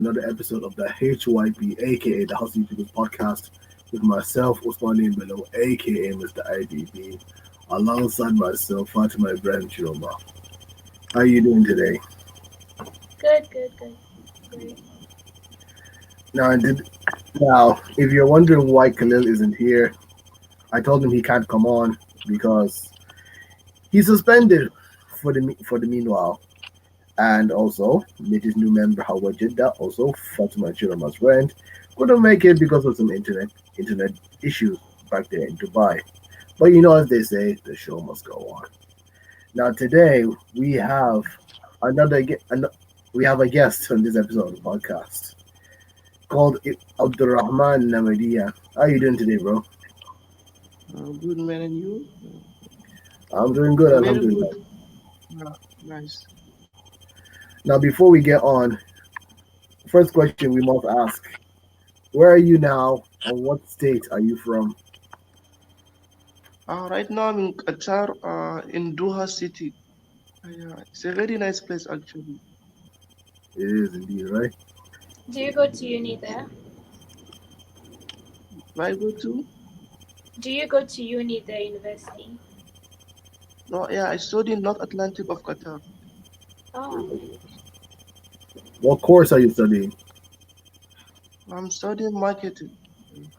another episode of the HYP, aka the Hausa YouTubers podcast, with myself, Usman A.M Bello, aka Mr. IDB, alongside myself, Fatima Ibrahim Ciroma. How are you doing today? Good. Great. Now, if you're wondering why Khalil isn't here, I told him he can't come on because he's suspended for the meanwhile. And also, latest new member Hauwa Jidda, also Fatima Chiroma's friend, couldn't make it because of some internet issues back there in Dubai. But as they say, the show must go on. Now today we have another ge- an, we have a guest on this episode of the podcast called Abdulrahman Namadina. How you doing today, bro? Good man, and you? I'm doing good, Very alhamdulillah. good. Nice. Now before we get on, first question we must ask: where are you now, and what state are you from? Right now I'm in Qatar, in Doha City. It's a very nice place actually. It is indeed, right? Do you go to uni there? Where I go to? Do you go to uni there, university? No, yeah, I study in North Atlantic of Qatar. Oh, What course are you studying? I'm studying marketing,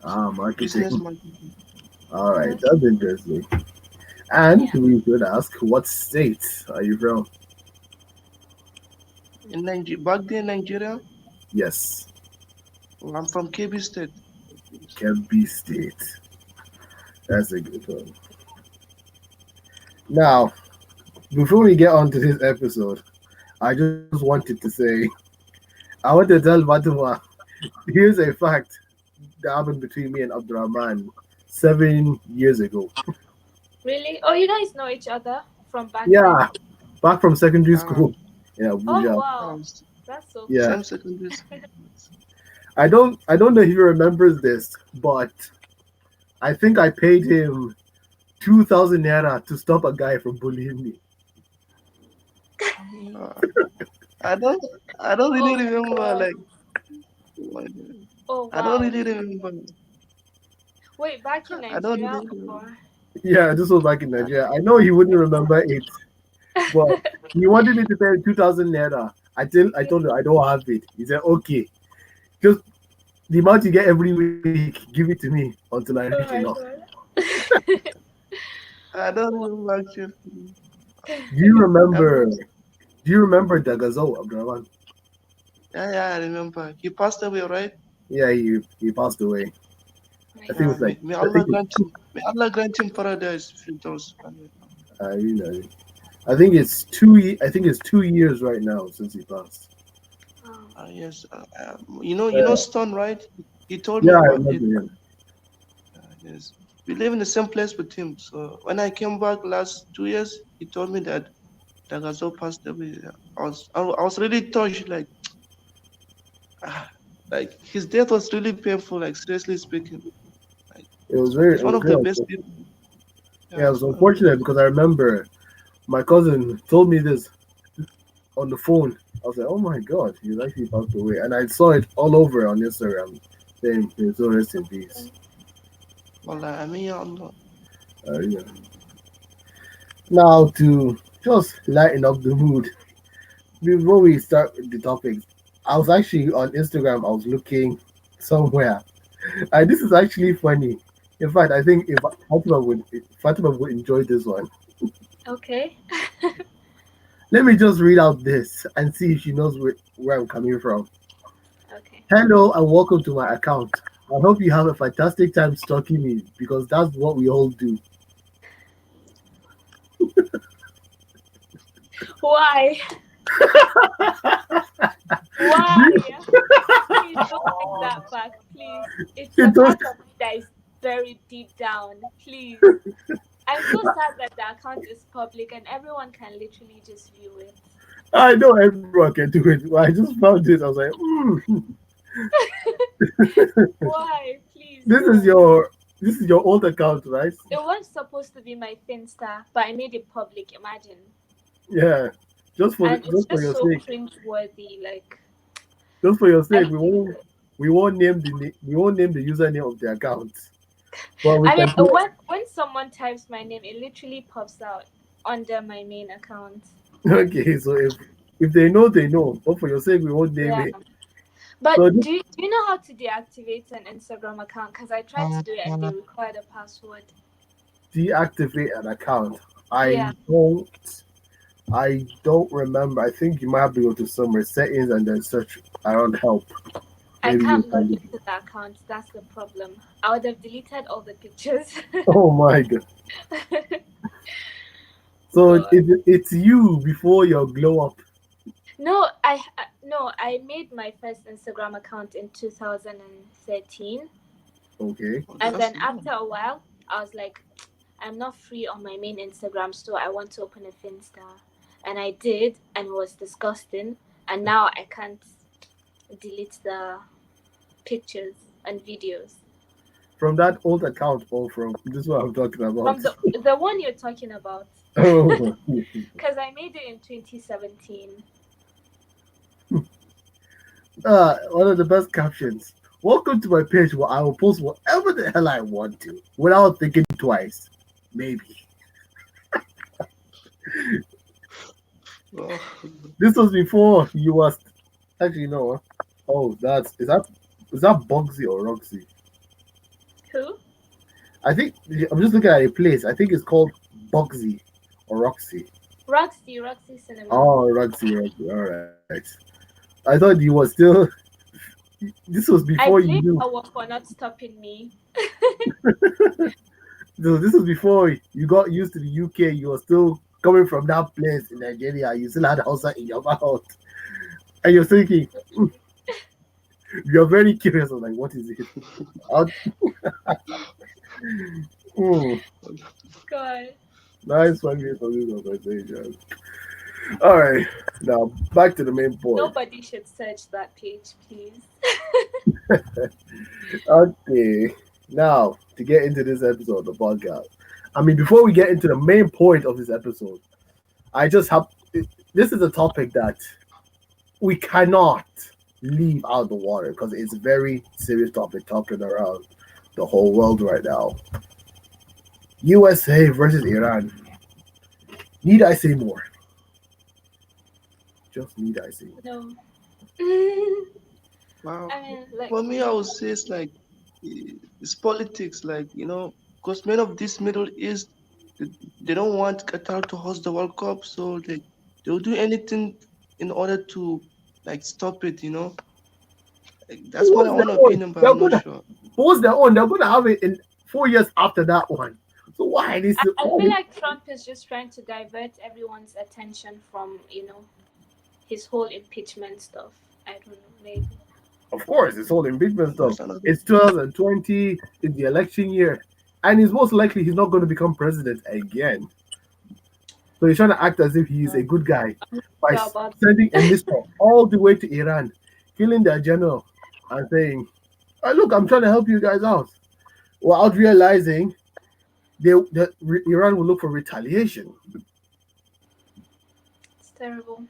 business Marketing. marketing. All right, okay. that's interesting. And Yeah. we should ask, what state are you from? In Nigeria, back there in Nigeria, Yes, I'm from KB State. Kebbi State. That's a good one. Now, before we get on to this episode, I just wanted to say, I want to tell Fatima, here's a fact that happened between me and Abdurrahman 7 years ago. Really? Oh, you guys know each other from back then? Yeah, back from secondary Uh, school. Yeah, Oh, Abuja. wow. um, That's so Yeah, Same secondary school. I don't know if he remembers this, but I think I paid him 2,000 naira to stop a guy from bullying me. Uh, I don't, I don't Oh really my remember. god. Like, what- Oh, I don't wow. really remember. Wait, back in I don't Nigeria really. or? Yeah, this was back in Nigeria. I know he wouldn't remember it, but he wanted me to pay 2,000 naira. I told him I don't have it. He said, okay, just the amount you get every week, give it to me until I reach Oh enough. my god. I don't remember actually. Do you remember? Every Do you remember the Gazo Abdurrahman? Yeah, I remember. He passed away, right? Yeah, he passed away. My I think it was god. like May I Allah think grant him, paradise if he does. you know I think it's 2 I think it's 2 years right now since he passed. Oh. Yes, Uh, Stone, right? He told me yeah, I about it. remember him. Yes, we live in the same place with him. So when I came back last 2 years, he told me that Dagazo passed away. I was really touched. Ah, like his death was really painful. Like seriously speaking, like It he's one was of the very best unfortunate. people. Yeah, Yeah, it he's was one of the unfortunate because I remember my cousin told me this on the phone. I was like, oh my god, he's actually passed away, and I saw it all over on Instagram. Saying, so rest in peace. Allah. I mean, ya Allah. Yeah. Now to just lighten up the mood before we start with the topics, I was actually on Instagram. I was looking somewhere, and this is actually funny. In fact, I think if Fatima would enjoy this one. Okay. Let me just read out this and see if she knows where I'm coming from. Okay. Hello and welcome to my account. I hope you have a fantastic time stalking me because that's what we all do. Why? Why? Please don't bring that back, please. It's a It was, part of me that is very deep down. Please. I'm so sad that the account is public and everyone can literally just view it. I know everyone can do it, but I just found this. I was like, Why? Please this is no. your old account, right? It was supposed to be my Finsta, but I made it public, imagine. Yeah, And it's just for just your so sake. cringe worthy. Like, Just for your I sake, we won't name the username of the account, but we I mean, can do. when someone types my name, it literally pops out under my main account. Okay, so if they know, they know. But for your sake, we won't name Yeah. it. But So do you know how to deactivate an Instagram account? Because I tried to do it and they required a password. deactivate an account. Yeah, I don't remember. I think you might have to go to somewhere settings and then search around help. I Maybe you'll can't log find it. into the account. That's the problem. I would have deleted all the pictures. Oh my god! So God. it's you before your glow up. No, I made my first Instagram account in 2013, Okay. Oh, and that's then long. after a while, I was like, I'm not free on my main Instagram, so I want to open a Finsta, and I did, and it was disgusting, and now I can't delete the pictures and videos From that old account or from this is what I'm talking about. from the one you're talking about, Oh. because I made it in 2017. One of the best captions. Welcome to my page where I will post whatever the hell I want to without thinking twice. Maybe. Oh, This was before you was actually no. Oh, is that Bugsy or Roxy? Who? I think I'm just looking at a place. I think it's called Bugsy or Roxy. Roxy Cinema. Oh, Roxy. All right. I thought you were still. This was before I you blame knew. Hauwa for not stopping me. This was before you got used to the UK. You were still coming from that place in Nigeria. You still had Hausa in your mouth, and you're thinking, you're very curious. I'm like, what is it? How- Hmm, God. nice 5 minutes of this conversation. All right, now back to the main point. Nobody should search that page, please. Okay, now to get into this episode of the podcast. I mean, before we get into the main point of this episode, I just have this is a topic that we cannot leave out of the water because it's a very serious topic talking around the whole world right now. USA versus Iran. Need I say more? Just need I say more? No. wow. I mean, like, For me, I would say it's politics, like, because many of this Middle East, they, they don't want Qatar to host the World Cup, so they'll do anything in order to like stop it. Like, that's my What's their own own? opinion, but They're I'm not gonna sure. what's their own? They're gonna have it in 4 years after that one. So why this? I feel like Trump is just trying to divert everyone's attention from, his whole impeachment stuff. I don't know, maybe. Of course, it's all impeachment stuff. That's another. It's 2020, it's the election year, and it's most likely he's not going to become president again. So he's trying to act as if he is a good guy by Sure about sending a missile all the way to Iran, killing their general, and saying, "Oh, look, I'm trying to help you guys out." Without realizing Iran will look for retaliation. it's terrible.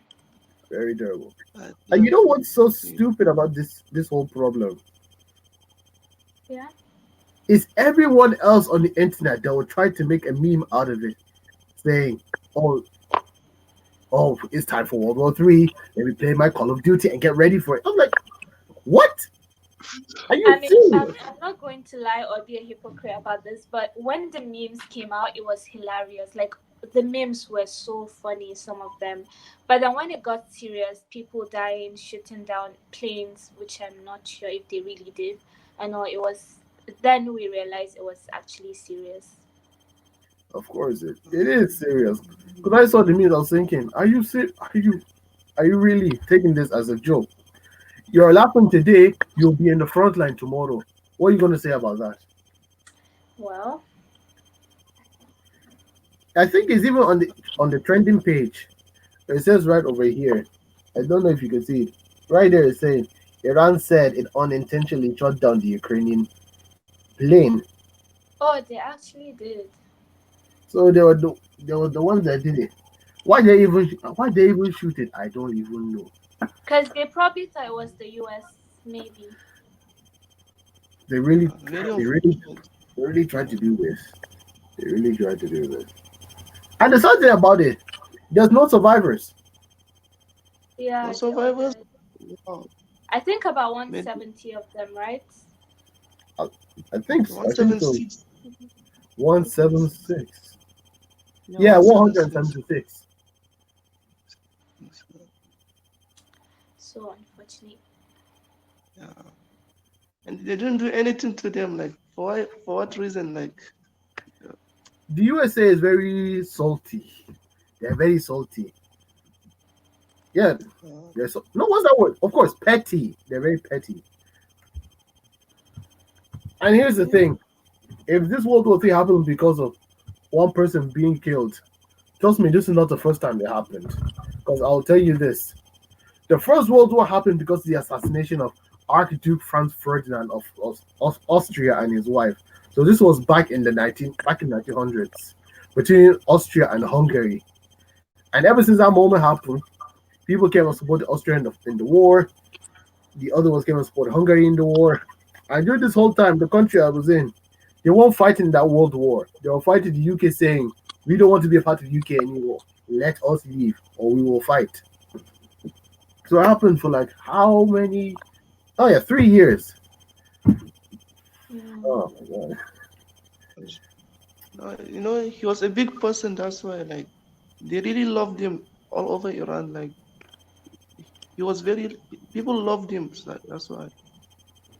Very terrible. And Yeah, you know what's so stupid about this whole problem? Yeah. Is everyone else on the internet that will try to make a meme out of it, saying, "Oh, oh, it's time for World War III. Let me play my Call of Duty and get ready for it." I'm like, what? Are you I mean, serious? I'm not going to lie or be a hypocrite about this, but when the memes came out, it was hilarious. Like, the memes were so funny, some of them. But then when it got serious, people dying, shooting down planes, which I'm not sure if they really did. I know it was. Then we realized it was actually serious. Of course, it is serious. Because I saw the meme, I was thinking, are you really taking this as a joke? You're laughing today, you'll be in the front line tomorrow. What are you going to say about that? Well, I think it's even on the trending page. It says right over here. I don't know if you can see it. Right there, it's saying Iran said it unintentionally shot down the Ukrainian plane. oh, they actually did. So they were the ones that did it. Why they even shoot it? I don't even know. Because they probably thought it was the US, maybe. They really, Very they really, unfortunate. they really tried to do this. They really tried to do this. And the sad thing about it, there's no survivors. No Yeah, they all survivors. died. Wow. I think about Maybe 170 of them, right? I, I think so. 176. 176. Yeah, Yeah, 176. 176. So unfortunate. Yeah. And they didn't do anything to them. Like for what reason? Like The USA is very salty. They're very salty. Yeah, uh, no, what's that word? Of course, petty. They're very petty. And here's the yeah. thing: if this World War III happened because of one person being killed, trust me, this is not the first time it happened. Because I'll tell you this: the First World War happened because of the assassination of Archduke Franz Ferdinand of Austria and his wife. So this was back in 1900s between Austria and Hungary. And ever since that moment happened, people came and supported Austria in the war. The other ones came and supported Hungary in the war. And during this whole time, the country I was in, they weren't fighting that world war. They were fighting the UK, saying, "We don't want to be a part of the UK anymore. Let us leave, or we will fight." So it happened for like how many? Oh yeah, 3 years. Mm. Oh my god. He was a big person. That's why, like, they really loved him all over Iran. Like, he was very. People loved him. So that's why.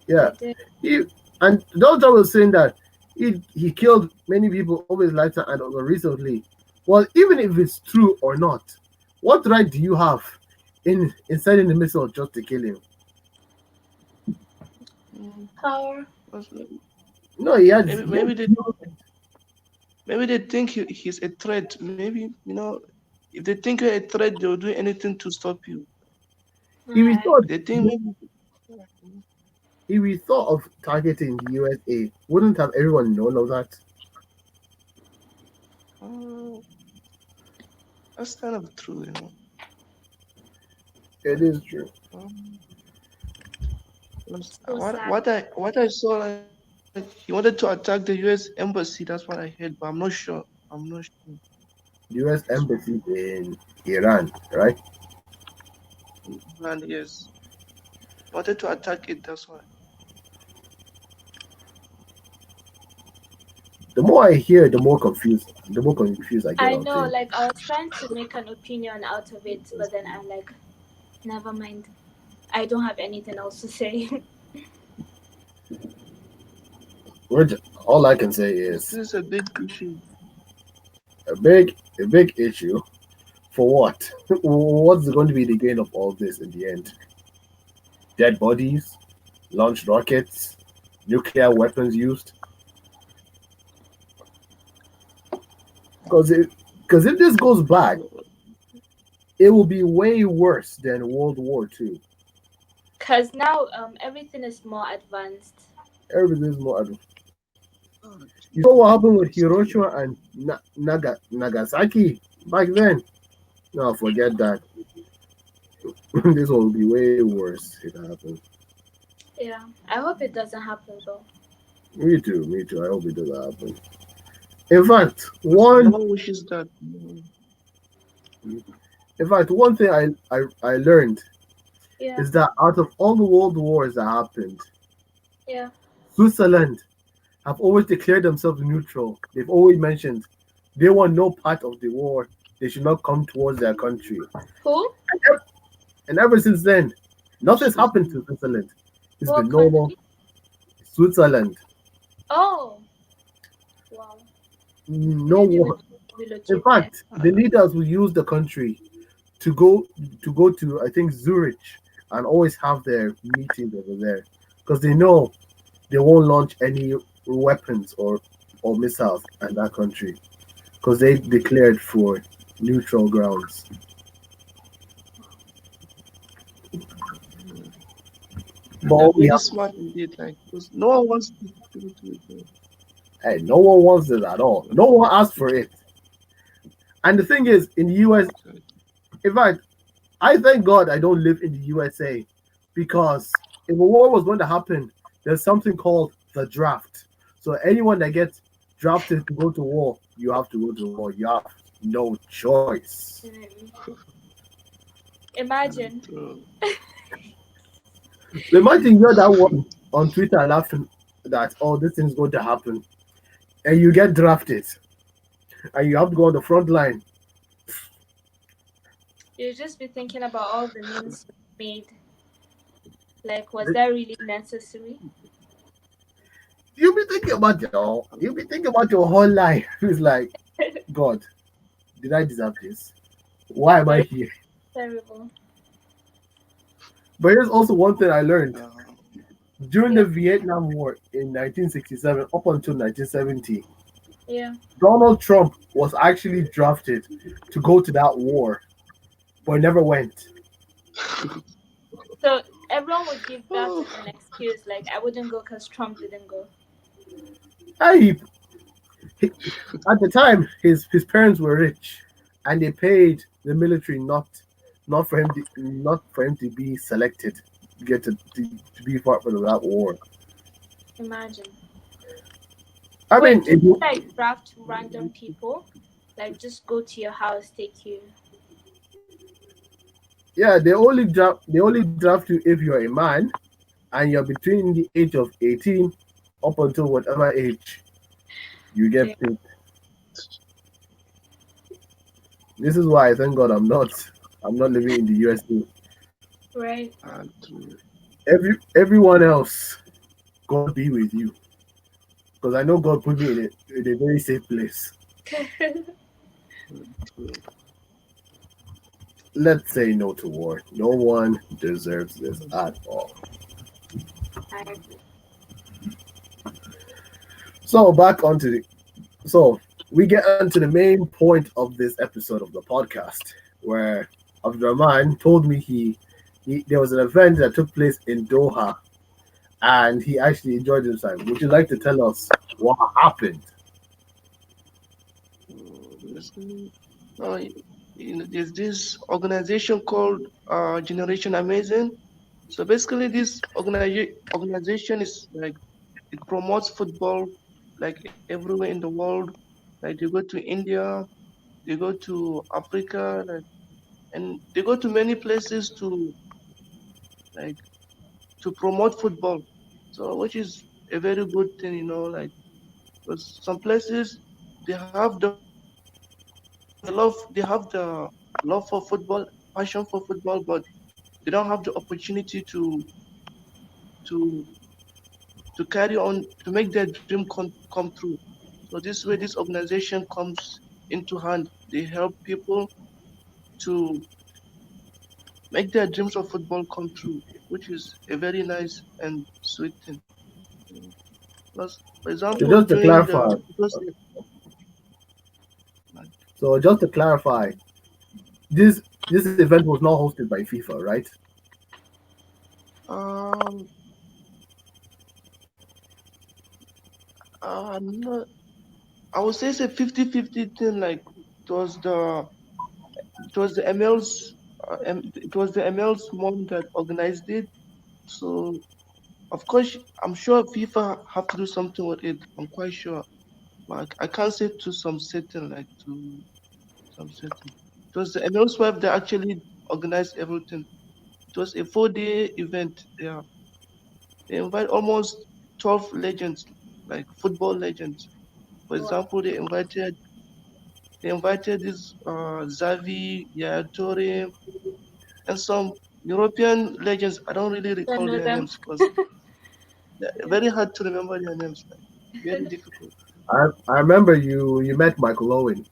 Yeah. They did. He and Doctor was saying that he killed many people over his lifetime and also recently. Well, even if it's true or not, what right do you have in sending the missile just to kill him? Mm, Power. No, he had Maybe he had maybe they think he's a threat. Maybe if they think you're a threat, they'll do anything to stop you. if he Right. thought They think maybe. if he thought of targeting the USA, wouldn't have everyone known of that? Uh, that's kind of true. It is true. Um, So sad. what I saw, like, he wanted to attack the U.S. embassy. That's what I heard, but I'm not sure. I'm not sure. US embassy in Iran, right? And yes, wanted to attack it. That's why. The more I hear, the more confused I get I on know, things. like, I was trying to make an opinion out of it, but then I'm like, never mind. I don't have anything else to say. All I can say This is is a big issue. a big issue. For what? What's going to be the gain of all this in the end? Dead bodies, launched rockets, nuclear weapons used. Because if this goes back, it will be way worse than World War II. Because now everything is more advanced. Everything's more. Oh, You saw what happened with it's true. Hiroshima and Nagasaki back then. No, forget that. This one will be way worse if it happens. Yeah. I hope it doesn't happen though. Me too. Me too. I hope it doesn't happen. In fact, No one one wishes that. one thing I learned Yeah. is that out of all the world wars that happened, Yeah. Switzerland have always declared themselves neutral. They've always mentioned they want no part of the war. They should not come towards their country. Who? And ever since then, nothing's happened to Switzerland. Switzerland. It's What been normal. country? Switzerland, Oh. Wow. no Maybe we war. need to In relocate there. fact, the leaders will use the country to go to I think Zurich and always have their meetings over there because they know they won't launch any weapons or missiles in that country because they declared for neutral grounds. But They're all we very have, smart indeed. Like, because no one wants people to. hey, no one wants it at all. No one asked for it. And the thing is, in the US, in fact, I thank God I don't live in the USA because if a war was going to happen, there's something called the draft. So anyone that gets drafted to go to war, you have to go to war. You have no choice. Definitely. Imagine. True. So imagine you're that one on Twitter laughing that oh this thing's going to happen, and you get drafted, and you have to go on the front line. You just be thinking about all the memes made. Like, was that really necessary? You'll be thinking about your whole life. It's like God, did I deserve this? Why am I Very here? terrible. But here's also one thing I learned Uh, during Yeah, the Vietnam War in 1967 up until 1970. yeah. Donald Trump was actually drafted to go to that war, but never went. So everyone would give that oh, as an excuse. Like, I wouldn't go because Trump didn't go. And he, at the time, his parents were rich, and they paid the military not for him to be selected to get to be part of that war. Imagine. I mean, Wait, do they like draft random people? Like, just go to your house, take you. yeah, they only draft you if you're a man and you're between the age of 18 up until whatever age you get Okay. picked. This is why I thank God I'm not living in the USA. Right. true. Everyone else, God be with you. Because I know God put me in a very safe place. True. Let's say no to war. No one deserves this at all. I agree. So back onto the so we get onto the main point of this episode of the podcast, where Abdulrahman told me he there was an event that took place in Doha, and he actually enjoyed himself. Would you like to tell us what happened? Basically, there's this organization called Generation Amazing. So basically, this organization is like it promotes football like everywhere in the world. Like they go to India, they go to Africa, like, and they go to many places like to promote football. So which is a very good thing, like because some places they have they have the love for football, passion for football, but they don't have the opportunity to to carry on to make their dream come true. So this way, this organization comes into hand. They help people to make their dreams of football come true, which is a very nice and sweet thing. Plus, for So example, just to during clarify, the because so just to clarify, this this event was not hosted by FIFA, right? um not, I would say it's a 50-50 thing. Like it was the it was the ML's it was the ML's mom that organized it. So of course, I'm sure FIFA have to do something with it. I'm quite sure, but I can't say to some certain like to some certain. It was the ML's wife that actually organized everything. It was a 4-day event. They invite almost 12 legends, like football legends. For Wow. example, they invited this Xavi, Yaya Toure, and some European legends. I don't really Don't recall know their them. names because they're Yeah. very hard to remember their names. Like, very difficult. I remember you met Michael Owen.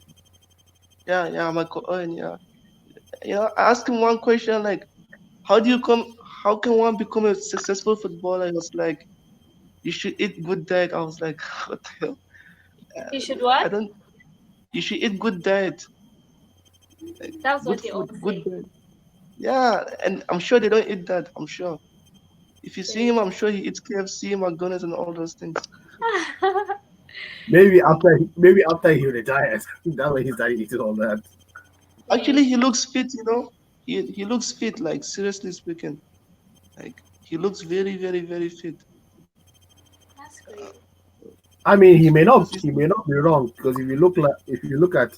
Yeah, Michael Owen. Yeah, I asked him one question like, how do you come? How can one become a successful footballer? He was like, you should eat good diet. I was like, what the hell? You should I what? don't. You should eat good diet, like That's good what they food, all good say. diet. Yeah, and I'm sure they don't eat that. I'm sure. If you see They him, I'm sure he eats KFC, McDonald's, and all those things. Maybe after he retires, that way he started eating all that. Actually, Maybe. he looks fit. he looks fit. Like seriously speaking, like he looks very very very fit. That's great. I mean, he may Because not he's he may not be wrong because if you look at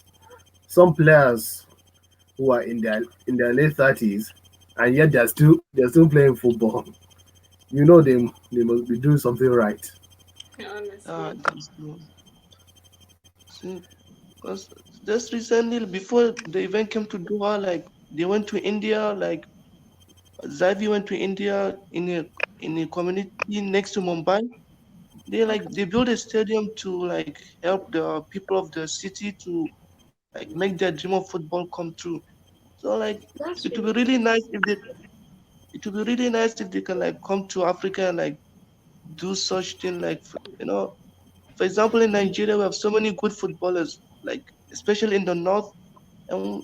some players who are in their late 30s and yet they're still playing football, you know they must be doing something right. Honestly. that's true. See, because just recently before the event came to Doha, like they went to India, like Zavi went to India in a community next to Mumbai. They built a stadium to like help the people of the city to like make their dream of football come true. So like That's it really would be really nice. nice if they it would be really nice if they can like come to Africa and like do such thing like for example in Nigeria we have so many good footballers like especially in the north and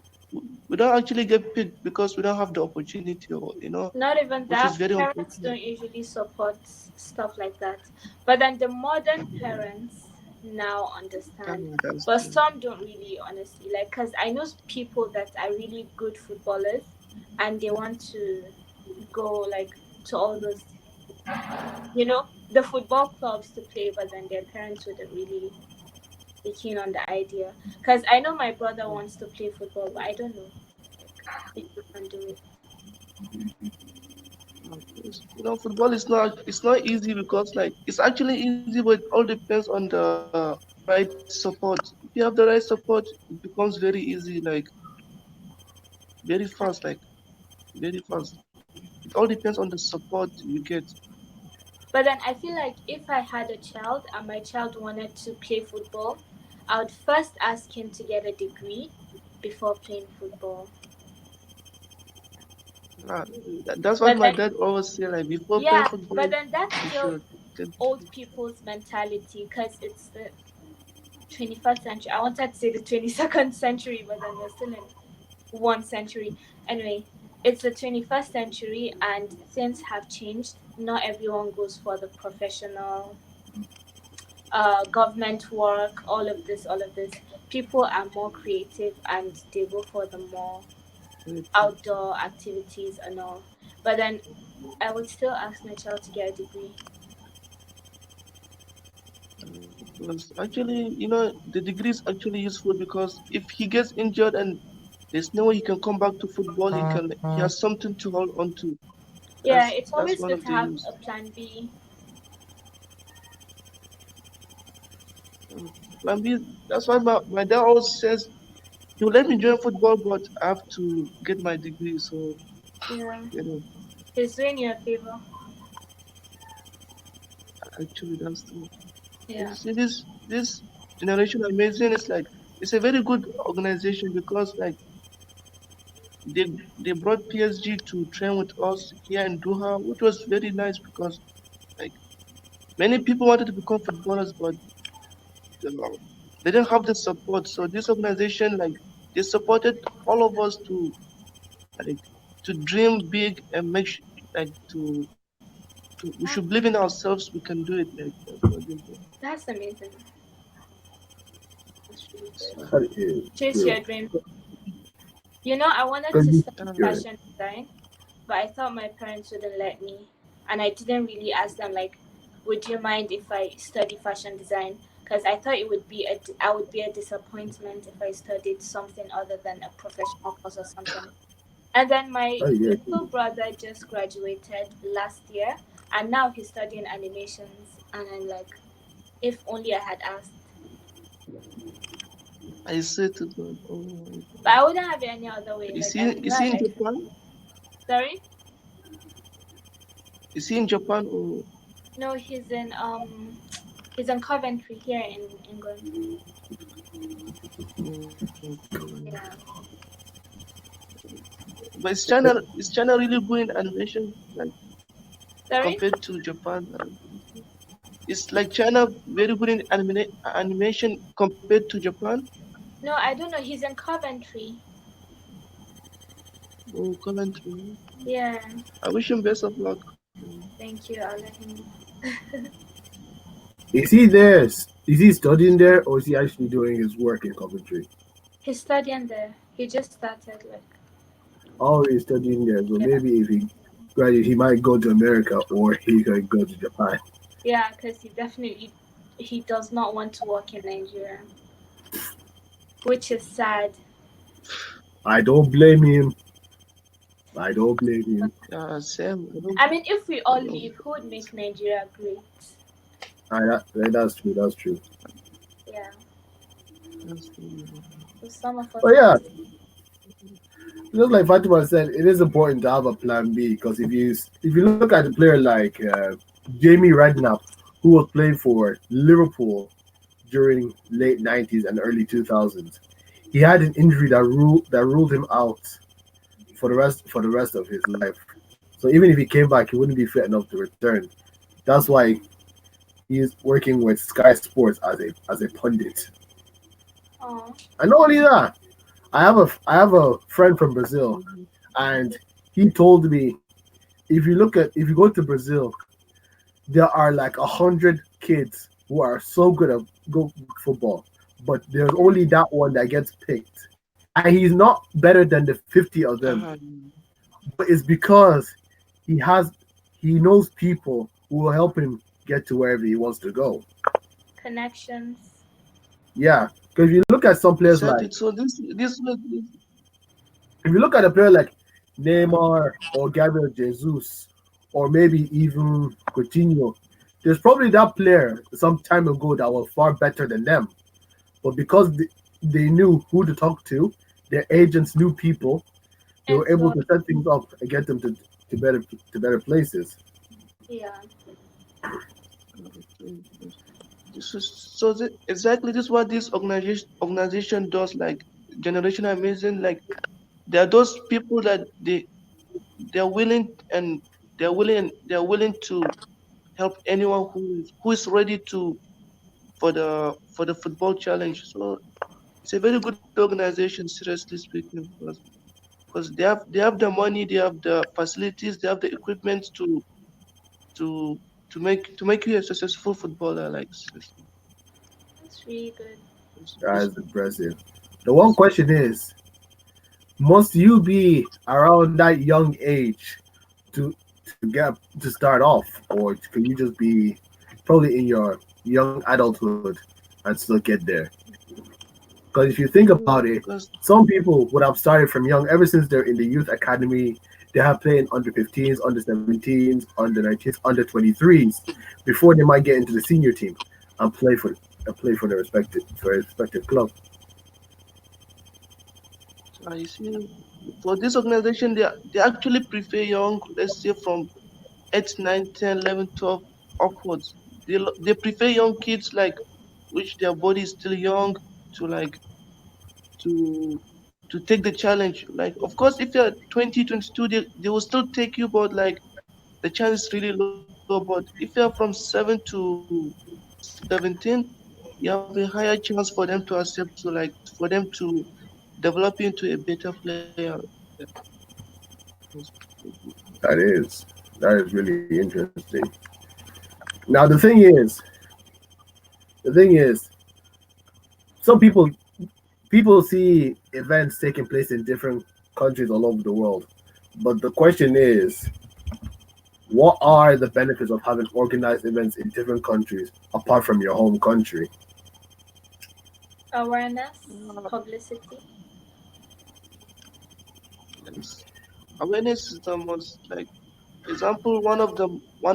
we don't actually get picked because we don't have the opportunity or Not even which is that, very parents unfortunate. don't usually support stuff like that. But then the modern parents now Ah, understand. that's But true. some don't really, honestly. Like, because I know people that are really good footballers and they want to go, like, to all those, the football clubs to play, but then their parents wouldn't really be keen on the idea. Because I know my brother wants to play football, but I don't know, like, if he can do it. Yes. Football is not easy because like it's actually easy, but it all depends on the right support. If you have the right support, it becomes very easy, like very fast, like very fast. It all depends on the support you get. But then I feel like if I had a child and my child wanted to play football, I would first ask him to get a degree before playing football. Ah, that's what But my then, dad always say. Like before playing yeah, but football, then that's you still should get. old people's mentality because it's the 21st century. I wanted to say the 22nd century, but then we're still in one century. Anyway, it's the 21st century and things have changed. Not everyone goes for the professional government work, all of this. People are more creative and they go for the more outdoor activities and all. But then I would still ask my child to get a degree. Because actually, the degree is actually useful because if he gets injured and there's no way he can come back to football, he has something to hold on to. Yeah, it's That's always one good of to the have use. a plan B. Plan B. That's why my dad always says he will let me join football, but I have to get my degree. So Yeah, you know, he's doing you a favor. actually that's true. You Yeah, see, this generation amazing. It's like it's a very good organization because like they they brought PSG to train with us here in Doha, which was very nice because like many people wanted to become footballers, but uh, they didn't have the support. So this organization, like, they supported all of us like to dream big and like we should that, believe in ourselves. We can do it. Like that's what they do. that's amazing. That's really good. That is Chase true. your dream. I wanted Because to study you're fashion design, but I thought my parents wouldn't let me. And I didn't really ask them, like, would you mind if I study fashion design? Because I thought I would be a disappointment if I studied something other than a professional course or something. And then my oh yeah. little brother just graduated last year, and now he's studying animations. And I'm like, if only I had asked. I say to God, oh my But God. I wouldn't have it any other way. Is Like, he I'm is he glad in I. Japan? Sorry? Is he in Japan or No, he's in Coventry here in England. okay. Yeah. But is China really good in animation like Sorry? compared to Japan? It's like China very good in animation compared to Japan. No, I don't know. He's in Coventry. Oh, Coventry. Yeah. I wish him best of luck. Thank you. I'll let him know. Is he there? Is he studying there or is he actually doing his work in Coventry? He's studying there. He just started, like. Oh, he's studying there, so Yeah, maybe if he graduates, he might go to America or he could go to Japan. yeah, because he does not want to work in Nigeria, which is sad. I don't blame him. I don't blame him. Yeah, same. I mean, if we I all don't, leave, who would make Nigeria great? That's true. That's true. Yeah, that's really- so some of But us have yeah, to. just like Fatima said, it is important to have a plan B because if you look at a player like Jamie Redknapp, who was playing for Liverpool during late '90s and early 2000s, he had an injury that ruled him out for the rest of his life. So even if he came back, he wouldn't be fit enough to return. That's why he's working with Sky Sports as a pundit. Oh, And not only that, I have a friend from Brazil, and he told me if you go to Brazil, there are like 100 kids who are so good at go football, but there's only that one that gets picked, and he's not better than the 50 of them. uh, But it's because he has he knows people who will help him get to wherever he wants to go. connections. Yeah, because if you look at some players like exactly. So this if you look at a player like Neymar or Gabriel Jesus or maybe even Coutinho, there's probably that player some time ago that was far better than them. But because they knew who to talk to, their agents knew people, they And were able so, to set things up and get them to better places. yeah, this is so exactly this is what this organization does. Like Generation Amazing, like there are those people that they're willing and they're willing to help anyone who is ready to for the football challenge. So it's a very good organization, seriously speaking, because they have the money, they have the facilities, they have the equipment to to make you a successful footballer. Like seriously, that's really good. it's That's impressive. The one question is, must you be around that young age to start off, or can you just be probably in your young adulthood and still get there? Because if you think about it, because some people would have started from young ever since they're in the youth academy. They have played in under 15s, under 17s, under 19s, under 23s before they might get into the senior team and play for their respective club. you see, for this organization, they actually prefer young, let's say from 8, 9, 10, 11, 12 upwards. They prefer young kids like which their body is still young to to take the challenge. Like of course if you're 20, 22, they will still take you, but like the chance is really low. But if you're from 7 to 17, you have a higher chance for them to accept to like for them to develop you into a better player. Yeah, that's pretty good. That is really interesting. Now the thing is, some people see events taking place in different countries all over the world, but the question is, what are the benefits of having organized events in different countries apart from your home country? Awareness, Uh, publicity. yes. Awareness is the most like example. One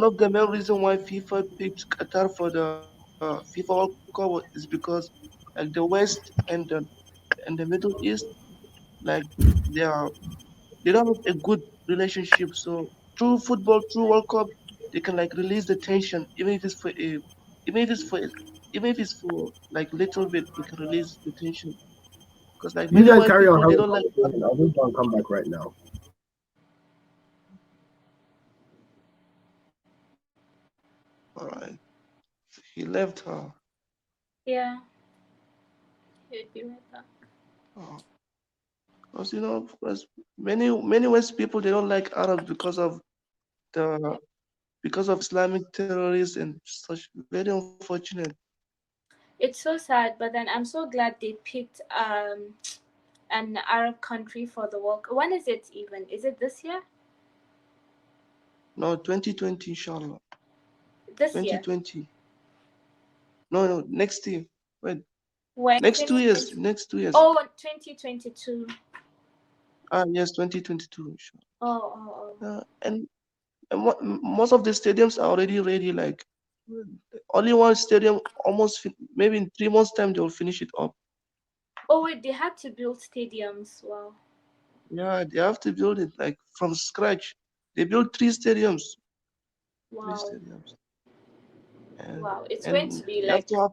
of the main reason why FIFA picked Qatar for the FIFA World Cup is because like the West and the Middle East, like they are they don't have a good relationship. So through football, through World Cup, they can like release the tension, even if it's for even if it's for like little bit, they can release the tension. Because like You many guys white carry on people, they having a don't like conversation. Arab. I'll just come back right now. All right, he left her. Yeah, you'd be right back. Uh, because because many West people they don't like Arabs the because of Islamic terrorists and such. Very unfortunate. It's so sad, but then I'm so glad they picked an Arab country for the World Cup. When is it even? Is it this year? No, 2020, inshallah. This year? 2020. No, next year. Wait, When next 2 years. 2020? Next 2 years. Oh, 2022. Yes, 2022, inshallah. Oh. And most of the stadiums are already ready. Like only one stadium, almost maybe in 3 months' time, they will finish it up. Oh wait, they had to build stadiums. Wow. Yeah, they have to build it like from scratch. They built 3 stadiums, Wow. and Wow. It's going to and be you have to like, have,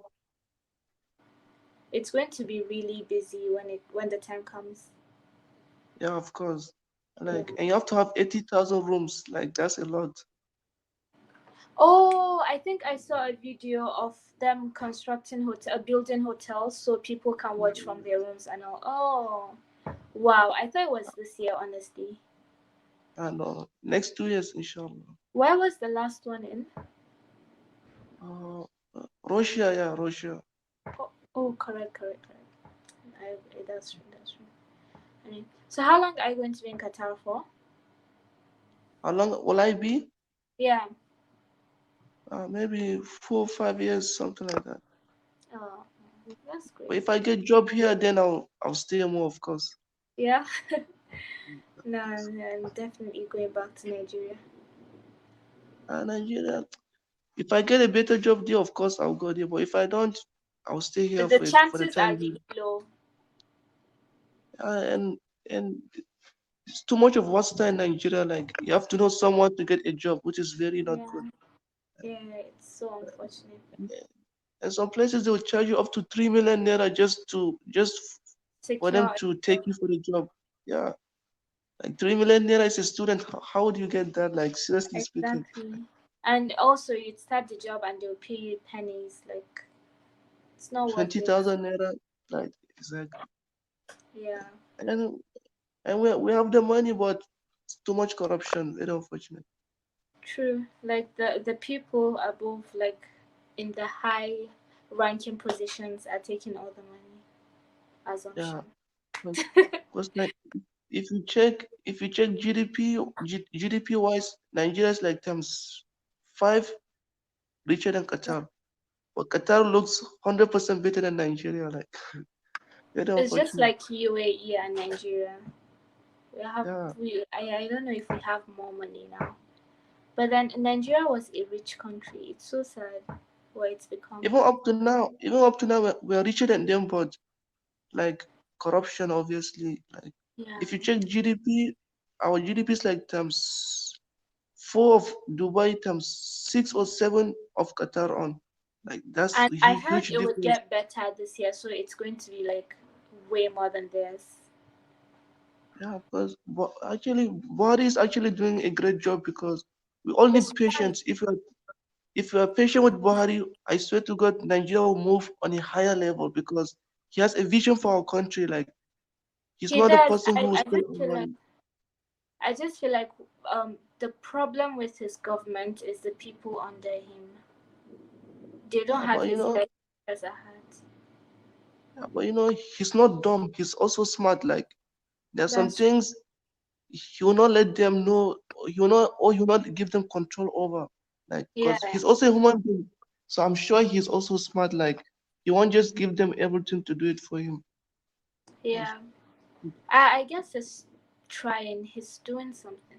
it's going to be really busy when the time comes. yeah, of course. Yeah. Like, and you have to have 80,000 rooms. Like that's a lot. Oh, I think I saw a video of them building hotels so people can watch from their rooms and all. Oh, wow. I thought it was this year, honestly. And next 2 years, inshallah. Where was the last one in? Uh, Russia, yeah, Russia. Oh, correct. That's true. So how long are you going to be in Qatar for? How long will I be? Yeah. Maybe 4 or 5 years, something like that. Oh, that's But great. if I get job here, then I'll stay more, of course. Yeah. No, I'm definitely going back to Nigeria. Nigeria. If I get a better job there, of course I'll go there. But if I don't, I'll stay here The for the chances are time being. really low. And it's too much of what's in Nigeria. Like you have to know someone to get a job, which is very not good. Yeah, it's so unfortunate. And some places they will charge you up to 3 million naira just for them Secure. to take you for the job. Yeah, like 3 million naira is a student. How would you get that? Like seriously speaking, Exactly. And also, you'd start the job and they'll pay you pennies. Like, it's not worth twenty it. thousand naira. Like exactly. Yeah, And we have the money, but it's too much corruption. Very unfortunate. true. Like, the people above, like, in the high ranking positions are taking all the money. Yeah, Assumption. because like if you check GDP wise, Nigeria is like times five richer than Qatar. But Qatar looks 100% better than Nigeria. Like very It's just unfortunate. like UAE and Nigeria. We have Yeah. I don't know if we have more money now. But then Nigeria was a rich country. It's so sad what it's become. Even up to now, we're richer than them, but like corruption, obviously. Like Yeah. if you check GDP, our GDP is like times four of Dubai, times 6 or 7 of Qatar on. Like that's And a I heard huge it would difference. get better this year, so it's going to be like way more than theirs. Yeah, because actually, Buhari is actually doing a great job because we all It's need fine. patience. If you are patient with Buhari, I swear to God, Nigeria will move on a higher level because he has a vision for our country. Like he's He not the does. person who will I spend just our feel like money. the problem with his government is the people under him. They don't Yeah, have but you his know, best as a heart. he's not dumb. He's also smart. Like there are some That's things he will not let them know. He will not give them control over. Like yeah, because he's also a human being. So I'm sure he's also smart. Like he won't just give them everything to do it for him. yeah. I guess he's trying. He's doing something,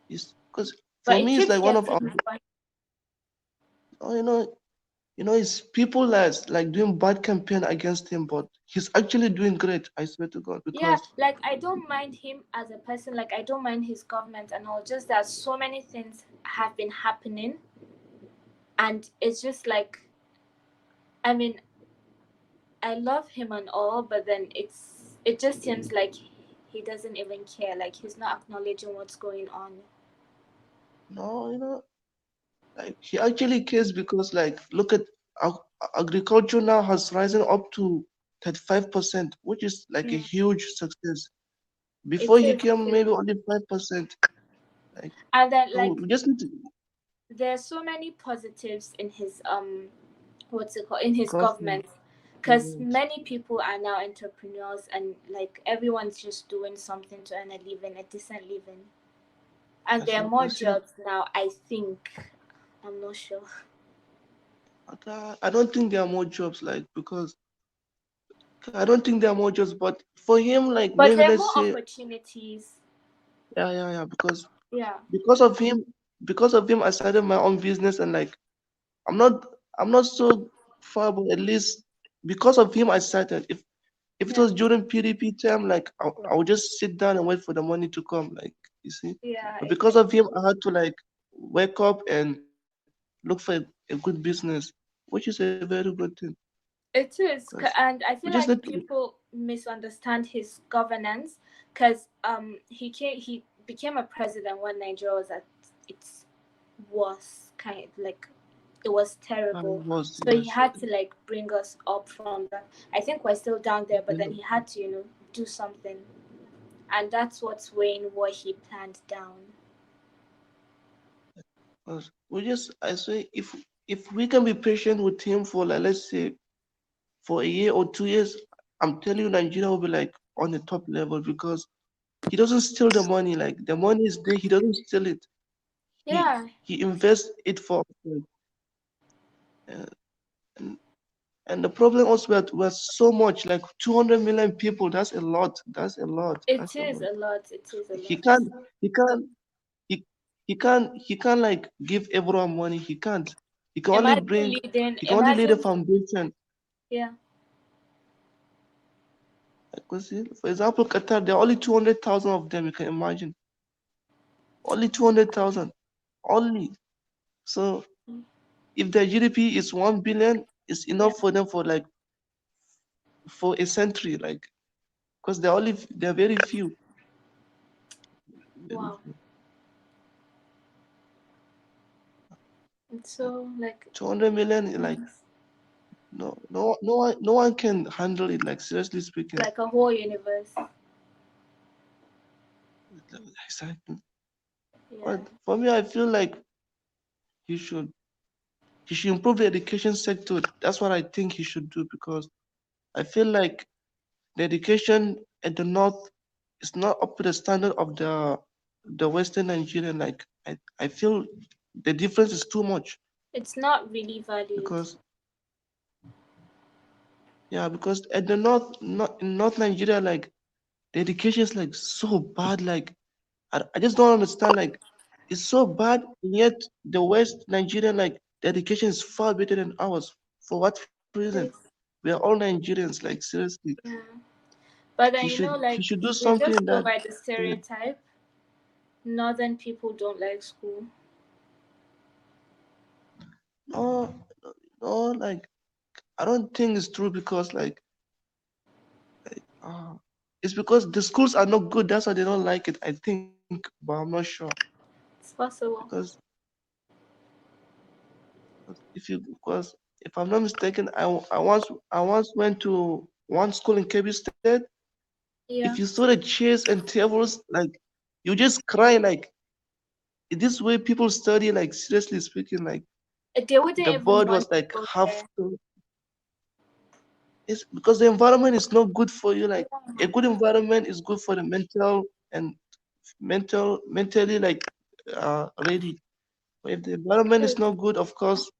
It's because but for it me, it's keeps like one of our, getting worse. oh, it's people that's like doing bad campaign against him, but he's actually doing great. I swear to God, Yeah, because like I don't mind him as a person. Like I don't mind his government and all. Just that so many things have been happening, and it's just like, I mean, I love him and all, but then it just seems like he doesn't even care. Like he's not acknowledging what's going on. no, like he actually cares because like look at ag- agriculture now has risen up to 35%, which is like a Mm, huge success. Before it he is. came, maybe only 5%. Like And then so, like we just need to there's so many positives in his what's it called, in his government. government. because many people are now entrepreneurs, and like everyone's just doing something to earn a living, a decent living. And That's there are it. more That's it. jobs now, I think. I'm not sure. I don't think there are more jobs, like, because I don't think there are more jobs. But for him, like, But maybe there are let's more say, opportunities. yeah, Yeah. because of him, I started my own business, and like, I'm not, I'm not so far, but at least because of him, I started. If it Yeah. was during PDP time, like, I would just sit down and wait for the money to come, like, you see. Yeah, But because of exactly. him, I had to like wake up and look for a good business, which is a very good thing. It is, Because and I we feel just need like to. people misunderstand his governance because he became a president when Nigeria was at its worst, kind of like it was terrible. Was, So he yes. had to like bring us up from that. I think we're still down there, but then Yeah, he had to do something, and that's what's weighing what he planned down. 'cause I say, if we can be patient with him for, like, let's say, for a year or 2 years, I'm telling you, Nigeria will be like on the top level, because he doesn't steal the money. Like, the money is there, he doesn't steal it. He Yeah, he invests it for, like, uh, and, and the problem also, we're so much, like, 200 million people. That's a lot. That's a lot. it That's a is lot. a lot. It is a He lot. can't. He can't. He, he can't like give everyone money. He can't. He can only Imagine bring. leading. He can only lead a Imagine, foundation. yeah. Because, for example, Qatar, there are only 200,000 of them. You can imagine, only 200,000, only. So if their GDP is 1 billion, it's Yeah. enough for them for, like, for a century. Like, because they're very few. Very Wow. few. It's so like 200 million, like, mm, no one can handle it. Like, seriously speaking. like a whole universe. Exactly. Yeah. But for me, I feel like he should he should improve the education sector. That's what I think he should do, because I feel like the education at the north is not up to the standard of the Western Nigerian. Like, I feel the difference is too much, It's not really valued. because, yeah, because at the north, not in North Nigeria, like, the education is like so bad. Like, I just don't understand. Like, it's so bad, and yet the West Nigerian, like, the education is far better than ours. For what reason? Yes. We are all Nigerians. Like, seriously, Yeah. But he then should he like should do we something just in go that. by the Yeah. stereotype. Northern people don't like school. No, no, like, I don't think it's true, because, uh, it's because the schools are not good. That's why they don't like it, I think, but I'm not sure. It's possible. Because because if I'm not mistaken, I once went to one school in Kebbi State. If you Yeah. saw the chairs and tables, like, you just cry. Like, this way people study. Like, seriously speaking, like, They wouldn't the even board want was to like go half. there. It's because the environment is not good for you. Like, Yeah. a good environment is good for the mental and mentally, like, ready. But if the environment is True. not good, of course,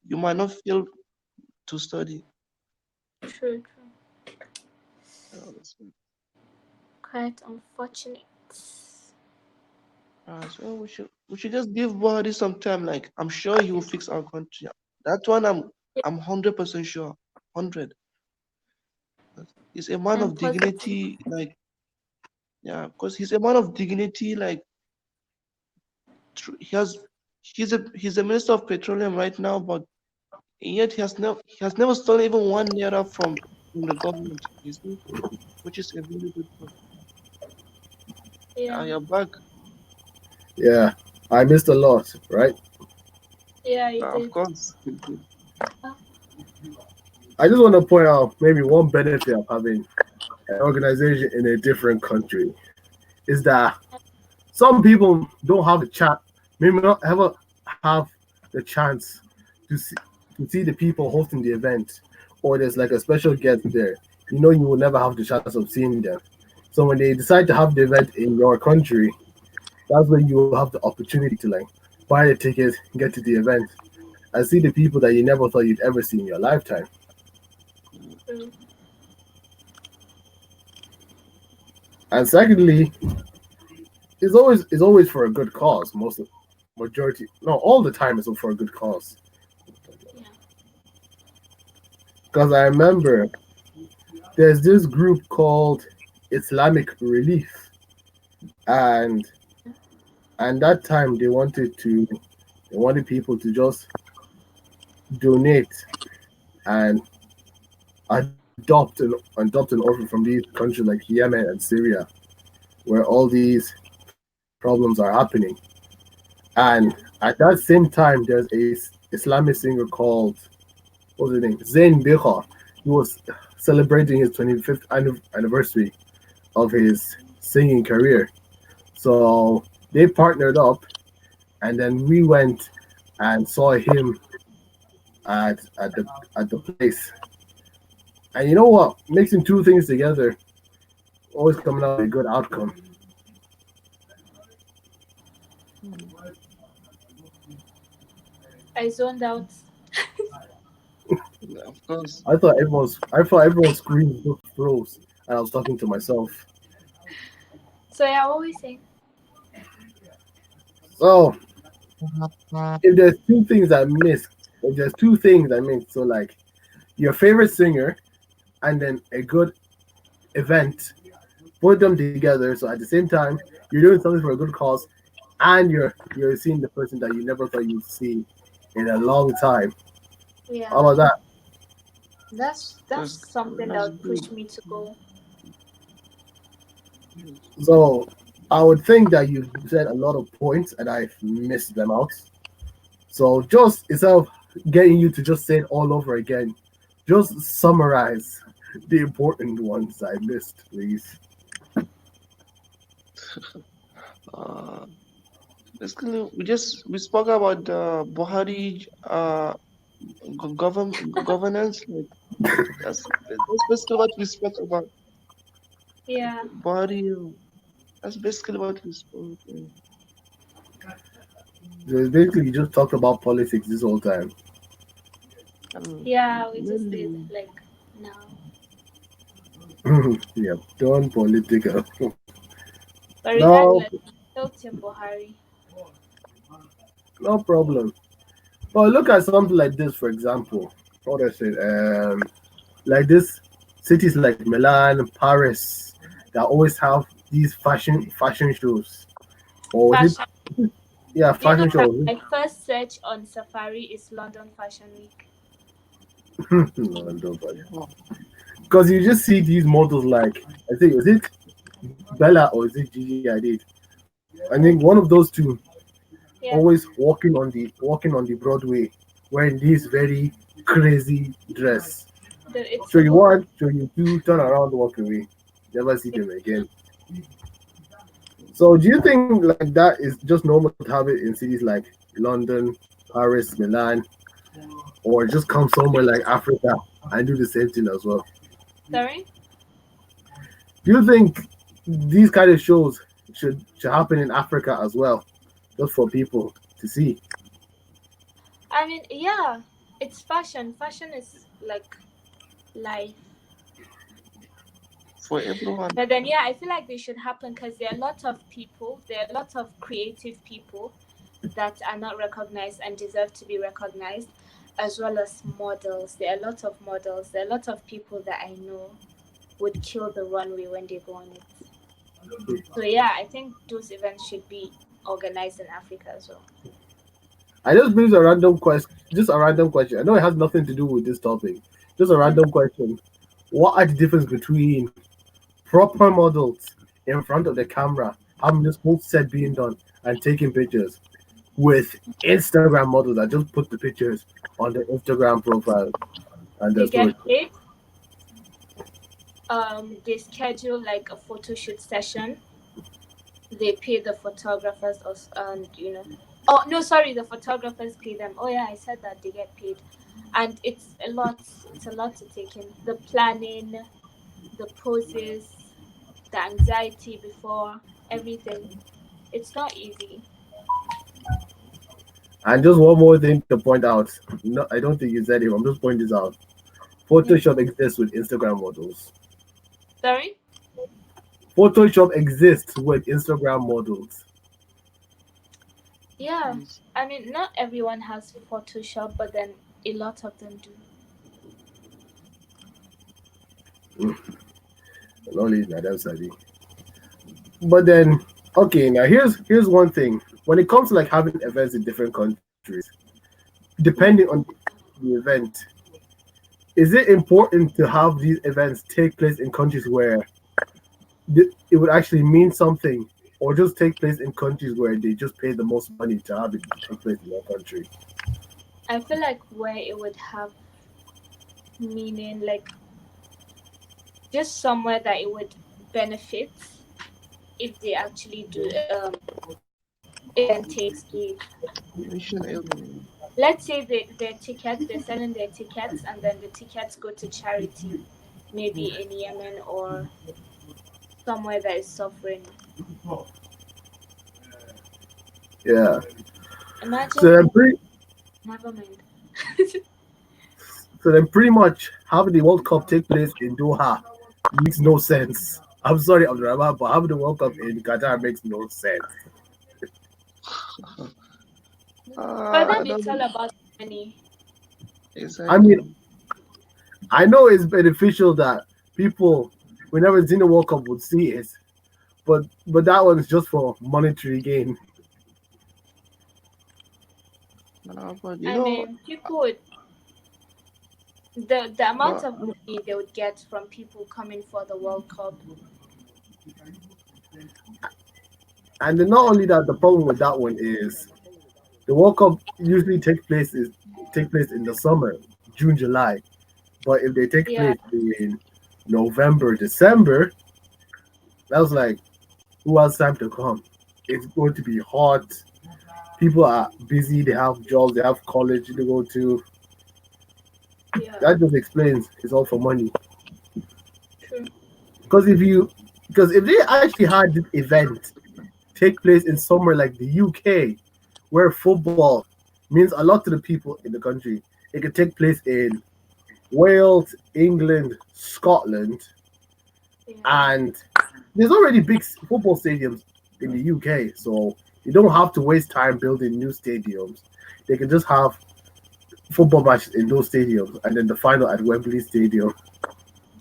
you might not feel to study. True. True. That's it. Quite unfortunate. So we should just give Buhari some time. Like, I'm sure he will fix our country. That one, Yeah. I'm 100% sure. 100. He's a man I'm of positive. dignity. Like, yeah, because he's a man of dignity. Like, he has he's a minister of petroleum right now, but yet he has never stolen even 1 naira from the government. You see, which is a very good thing. Yeah. You're back. Yeah, I missed a lot, right? Yeah, you Of did. course. I just want to point out maybe one benefit of having an organization in a different country is that some people don't have the chat, maybe not ever have the chance to see the people hosting the event, or there's like a special guest there, you know you will never have the chance of seeing them. So when they decide to have the event in your country, that's when you have the opportunity to like buy the tickets, get to the event, and see the people that you never thought you'd ever see in your lifetime. True. And secondly, it's always for a good cause. Majority, no, all the time it's for a good cause. Yeah. Because I remember there's this group called Islamic Relief, and that time they wanted people to just donate and adopt an orphan from these countries like Yemen and Syria, where all these problems are happening. And at that same time, there's a Islamic singer called, what's his name? Zain Bikha. He was celebrating his 25th anniversary of his singing career. So they partnered up, and then we went and saw him at the place. And you know what? Mixing two things together, always coming out with a good outcome. I zoned out. Yeah, of course. I thought everyone's screen just froze, and I was talking to myself. So yeah, what we saying? So if there's two things I missed, if there's two things I missed, so like your favorite singer and then a good event, put them together. So at the same time, you're doing something for a good cause, and you're seeing the person that you never thought you'd see in a long time. How Yeah, about that? that's something that That's would good. push me to go. So I would think that you said a lot of points and I've missed them out. So just instead of getting you to just say it all over again, just summarize the important ones I missed, please. Uh, Basically, we spoke about the Buhari governance. Like that's basically what we spoke about. Yeah, Buhari. That's basically what we spoke. Yeah. So basically you just talked about politics this whole time. yeah, we just did Mainly, like now. Yeah, done political. But No, regardless, still Tim Buhari. no problem. But look at something like this, for example. What I said, like this cities like Milan, Paris, that always have these fashion shows, or was it? Fashion. Yeah, Do you know fashion that shows. my first search on Safari is London Fashion Week? Because you just see these models like I think was it Bella or is it Gigi Hadid? I think one of those two Yeah, always walking on the Broadway wearing this very crazy dress. it's So a you whole. want, so you do turn around, walk away, never see them again. So do you think like that is just normal to have it in cities like London, Paris, Milan, or just come somewhere like Africa and do the same thing as well? Sorry. Do you think these kind of shows should happen in Africa as well, just for people to see? I mean, yeah, it's fashion. Fashion is like life. for everyone. But then, yeah, I feel like they should happen because there are a lot of people, there are a lot of creative people that are not recognized and deserve to be recognized, as well as models. There are a lot of models. There are a lot of people that I know would kill the runway when they go on it. So yeah, I think those events should be organized in Africa as well. I just brings a random question, just a random question. I know it has nothing to do with this topic. Just a Mm. random question. What are the difference between proper models in front of the camera, having this whole set being done and taking pictures, with Instagram models that just put the pictures on the Instagram profile and They the story? get paid. They schedule like a photo shoot session. They pay the photographers, and Oh no, sorry, the photographers pay them. Oh yeah, I said that they get paid, and it's a lot. It's a lot to take in. The planning, the poses, the anxiety before everything. It's not easy. And just one more thing to point out. No, I don't think you said it. I'm just pointing this out. Yeah. Photoshop exists with Instagram models. Sorry. Photoshop exists with Instagram models. Yeah, Yes. I mean, not everyone has Photoshop, but then a lot of them do. Only Madam Sadi. But then, okay, now here's one thing. When it comes to like having events in different countries, depending Mm. on the event, is it important to have these events take place in countries where it would actually mean something, or just take place in countries where they just pay the most money to have it take place in their country? I feel like where it would have meaning, like just somewhere that it would benefit if they actually do event takes place. Mention everything. Let's say their tickets, they're selling their tickets, and then the tickets go to charity, maybe in Yemen or somewhere that is suffering. Yeah. So Imagine, then pretty never mind. so then pretty much having the World Cup take place in Doha makes no sense. I'm sorry, Abdulrahman, but having the World Cup in Qatar makes no sense. For I them, don't it's all know. about money. I mean, Exactly. I know it's beneficial that people, whenever it's in the World Cup, would see it, but that one is just for monetary gain. But I mean, people would the amount but of money they would get from people coming for the World Cup. And then not only that, the problem with that one is the World Cup usually take place in the summer, June, July. But if they take Yeah, place in November, December, that's like who has time to come? It's going to be hot. People are busy. They have jobs. They have college to go to. yeah, That just explains it's all for money. true. Because if they actually had this event take place in somewhere like the UK, where football means a lot to the people in the country, it could take place in Wales, England, Scotland, Yeah, and there's already big football stadiums in the UK, so you don't have to waste time building new stadiums. They can just have football matches in those stadiums, and then the final at Wembley Stadium.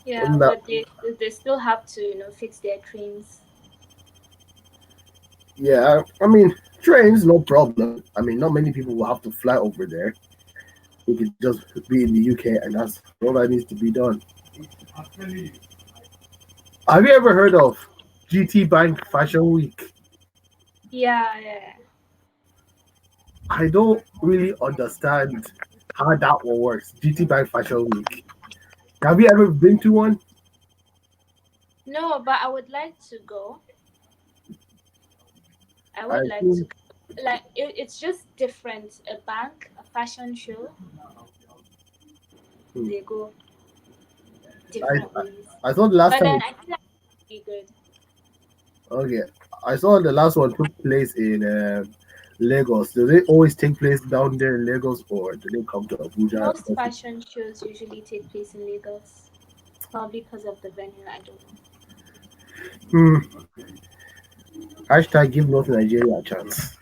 yeah, Isn't that, but they still have to fix their trains. yeah, I mean, trains, no problem. I mean, not many people will have to fly over there. We could just be in the UK, and that's all that needs to be done. Have you ever heard of GT Bank Fashion Week? Yeah, yeah. I don't really understand how that one works. GT Bank Fashion Week. Have you ever been to one? No, but I would like to go. I I would like to think go. Like it's just different. A bank, a fashion show, hmm, they go I different ways. I saw the last But then time. I feel like it'd be good. Okay, I saw the last one took place in Lagos. Do they always take place down there in Lagos, or do they come to Abuja? Most fashion shows usually take place in Lagos. Probably because of the venue. I don't know. Hmm. Hashtag give North Nigeria a chance.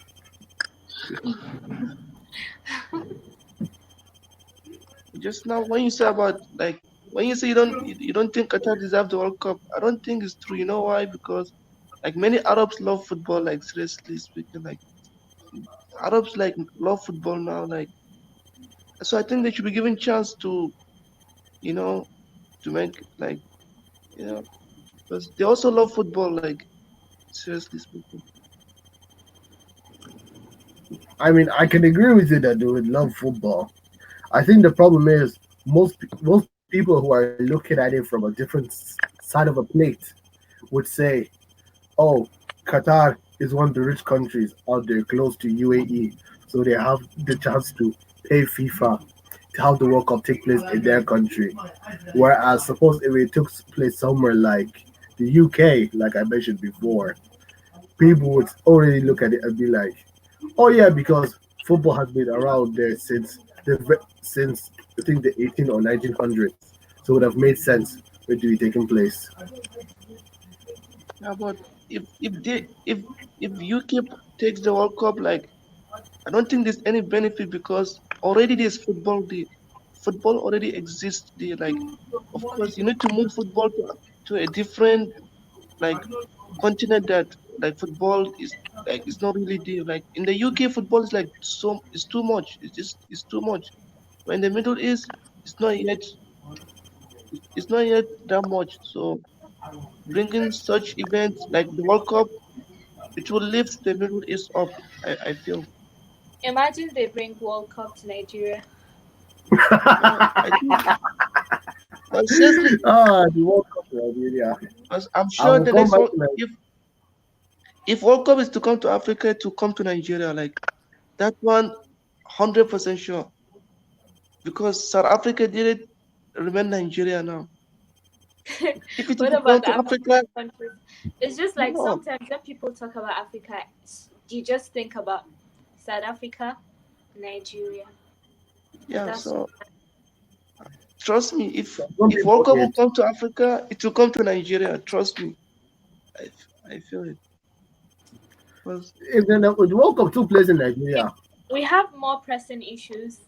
just now when you say about like when you say you don't think Qatar deserve the World Cup, I don't think it's true. You know why? Because like many Arabs love football. Like seriously speaking, like Arabs like love football now. Like so, I think they should be given chance to you know to make like you know because they also love football. Like seriously speaking. I mean, I can agree with you that they would love football. I think the problem is most people who are looking at it from a different side of a plate would say, "Oh, Qatar. is one of the rich countries out there close to UAE, so they have the chance to pay FIFA to have the World Cup take place in their country. Whereas, suppose if it took place somewhere like the UK, like I mentioned before, people would already look at it and be like, "Oh yeah," because football has been around there since I think the 18 or 1900s, so it would have made sense for it to be taking place. Yeah, but if UK takes the World Cup, like I don't think there's any benefit because already there's football. The football already exists. The like, of course, you need to move football to a different like continent that like football is like it's not really there. Like in the UK, football is like so it's too much. It's too much. But in the Middle East, it's not yet it's not yet that much. So bringing such events like the World Cup, it will lift the Middle East up. I feel. Imagine they bring World Cup to Nigeria. I think, but seriously, The World Cup, Nigeria. I'm I sure will the come next back one, to Nigeria. if World Cup is to come to Africa, to come to Nigeria, like that one, 100% sure. Because South Africa did it, remain Nigeria now. If it is What to come about the to African Africa, countries? It's just like no. sometimes when people talk about Africa, you just think about South Africa, Nigeria. Yeah, That's so trust me, Some if World people Cup will it. come to Africa, it will come to Nigeria. Trust me, I feel it. Because If the World Cup took place in we, Nigeria, we have more pressing issues.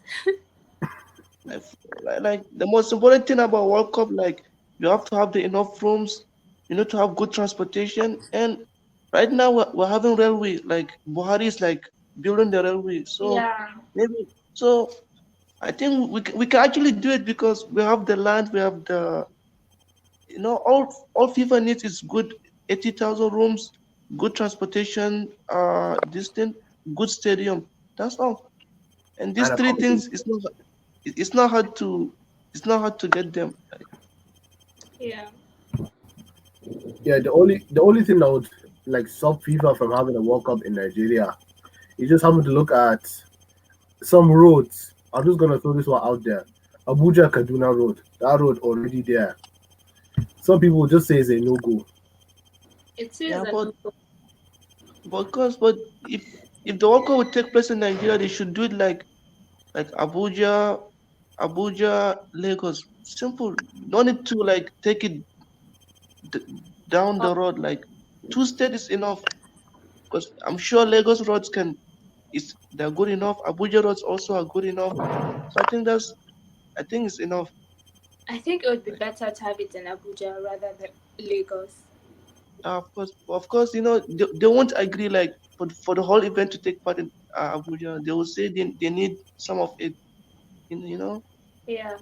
like the most important thing about World Cup, like you have to have the enough rooms, you need to have good transportation, and right now we're having railway. Like Buhari is like building the railway, so Yeah. maybe so. I think we can actually do it because we have the land, we have the all FIFA needs is good 80,000 rooms, good transportation, distance, good stadium. That's all. And these and three accommodation. things it's not hard to it's not hard to get them. Yeah. Yeah, the only thing that would like stop FIFA from having a World Cup in Nigeria is just having to look at some roads. I'm just gonna throw this one out there. Abuja Kaduna Road. That road already there. Some people just say it's a no go. It is Yeah, a no-go. but if the World Cup would take place in Nigeria, they should do it like Abuja, Lagos. Simple. No need to like take it d- down Oh, the road. Like two states is enough. Because I'm sure Lagos roads can is they're good enough. Abuja roads also are good enough. So I think it's enough. I think it would be Like, better to have it in Abuja rather than Lagos. of course, they won't agree like for the whole event to take part in Abuja. They will say they need some of it. You know. Yeah.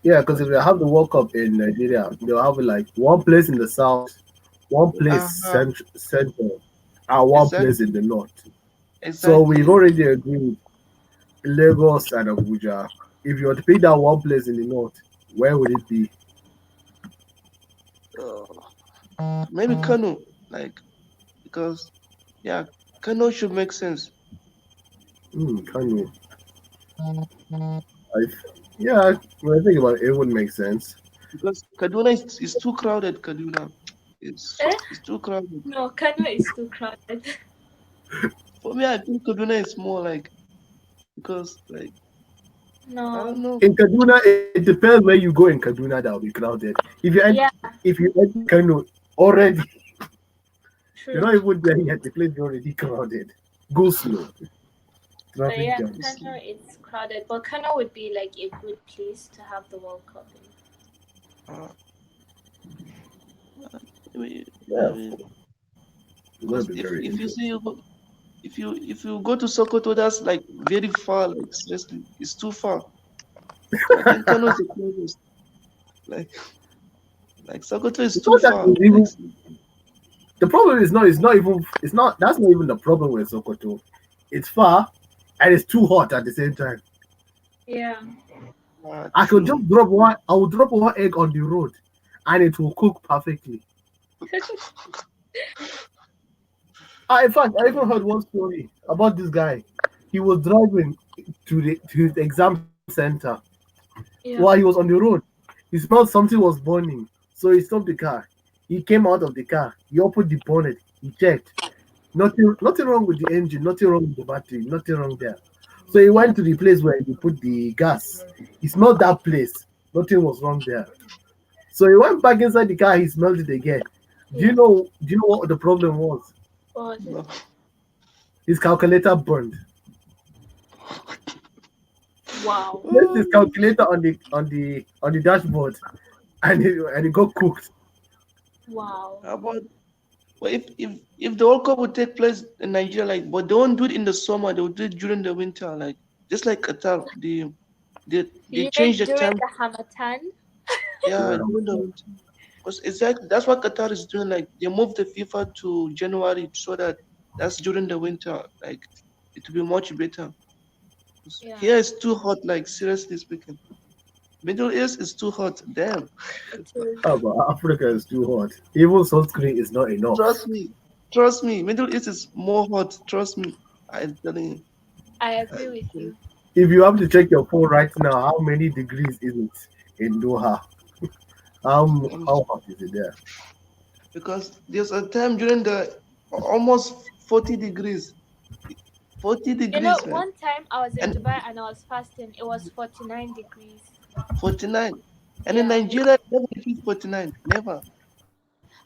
Yeah, because if Because they have the World Cup in Nigeria, they'll have like one place in the south, one place uh central, and one place exactly in the north. So we've exactly. already agreed Lagos and Abuja. If you were to pick that one place in the north, where would it be? Maybe Kano, like because yeah, Kano should make sense Can you? I, yeah, when I think about it, it would make sense. because Kaduna is too crowded. Kaduna, Eh? it's too crowded. No, Kano is too crowded. For me, I think Kaduna is more like because like I No. don't know. In Kaduna, it depends where you go in Kaduna that will be crowded. Yeah, If you enter Kano already, you're true. not even there yet. The place is already crowded. Go slow. But Traffic yeah, jams. Kano is crowded. But Kano would be like a good place to have the World Cup in. Uh, maybe, Yeah, maybe it's going because to be very if you interesting. see you go, if you go to Sokoto, that's like very far. Like seriously, it's too far. So I think Kano is the closest. Like Sokoto is It's too not that far. it's Like even. The problem is not. It's not even. It's not. That's not even the problem with Sokoto. It's far, and it's too hot at the same time. Yeah. I could true. just drop one. I will drop one egg on the road, and it will cook perfectly. In fact, I even heard one story about this guy. He was driving to his exam center while he Yeah. was on the road. He smelled something was burning, so he stopped the car. He came out of the car. He opened the bonnet. He checked. Nothing wrong with the engine. Nothing wrong with the battery. Nothing wrong there. So he Yeah. went to the place where he put the gas. He smelled that place. Nothing was wrong there. So he went back inside the car. He smelled it again. Yeah. Do you know what the problem was? What was it? No. His calculator burned. Wow. He placed his calculator on the dashboard, and it got cooked. Wow. How about, well, if the World Cup would take place in Nigeria, like, but they won't do it in the summer, they will do it during the winter, like just like Qatar. They You change mean the during time. the Hamatan? Yeah, Yeah. during the winter. Because exactly that's what Qatar is doing. Like they moved the FIFA to January so that that's during the winter. Like it will be much better. 'Cause Yeah. here it's too hot. Like seriously speaking, Middle East is too hot. Damn. It is. Oh, but Africa is too hot. Even sunscreen is not enough. Trust me. Trust me. Middle East is more hot. Trust me. I'm telling you. I agree with you. If you have to check your phone right now, how many degrees is it in Doha? How hot is it there? Because there's a time during the almost 40 degrees. 40 You know, degrees, man. one time I was in And Dubai and I was fasting. It was 49 degrees. 49. And in Yeah. Nigeria, never hit 49. Never.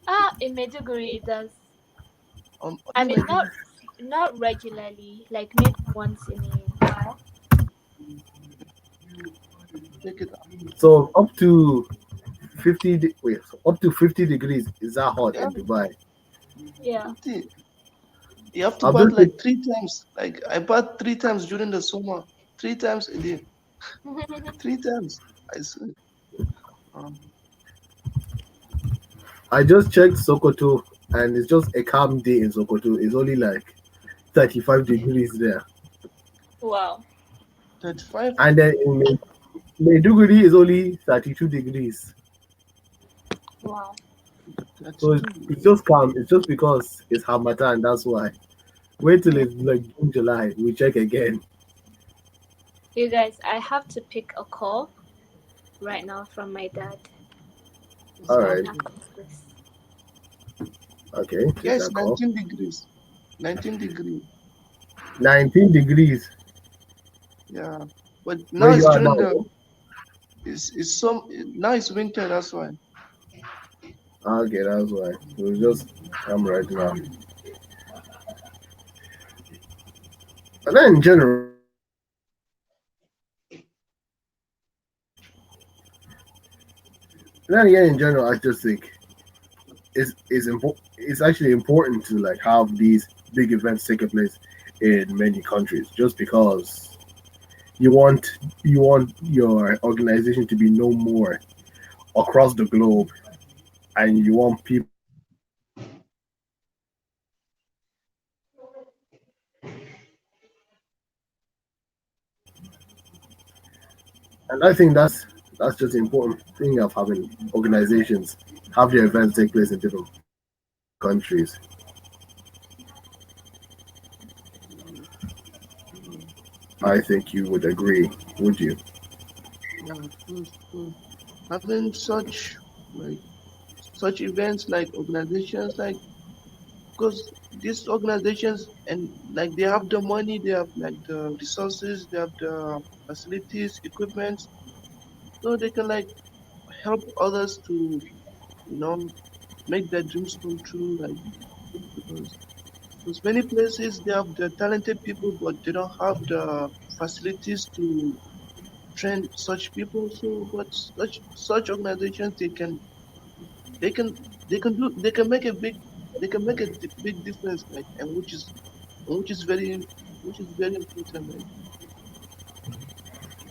Ah, in Medjugorje it does. I Only mean, Nigeria. not regularly, like maybe once in a while. Check it out. So up to 50 degrees is that hot Yeah, in Dubai? Yeah. 50. You have to I've bath just been, like 3 times. Like I bath 3 times during the summer. 3 times a day. 3 times. I swear. Um, I just checked Sokoto, and it's just a calm day in Sokoto. It's only like 35 degrees there, Wow. 35. and then in Maiduguri is only 32 degrees. Wow. So 32. it's just calm. It's just because it's Hamatan. That's why. Wait till Yeah. it's like June, July. We check again. You guys, I have to pick a call right now from my dad. All So It's I'll right. have okay. to do this. Okay. Take Yes, that call. 19 degrees. 19 degrees. 19 degrees. Yeah. But now Where you it's are during now? the it's some now it's winter, that's why. Okay, that's why. We'll just come right now. But then in general, then again, in general, I just think it's actually important to like have these big events taking place in many countries, just because you want you want your organization to be known more across the globe, and you want people to be involved in it. And I think that's just the important thing of having organizations have their events take place in different countries. I think you would agree, would you? Yeah, cool. Having such events like organizations like because these organizations and like they have the money, they have like the resources, they have the facilities, equipment, so they can like help others to you know make their dreams come true. Like because there's many places they have the talented people, but they don't have the facilities to train such people. So, but such organizations they can they can make a big difference. Like and which is very important. Like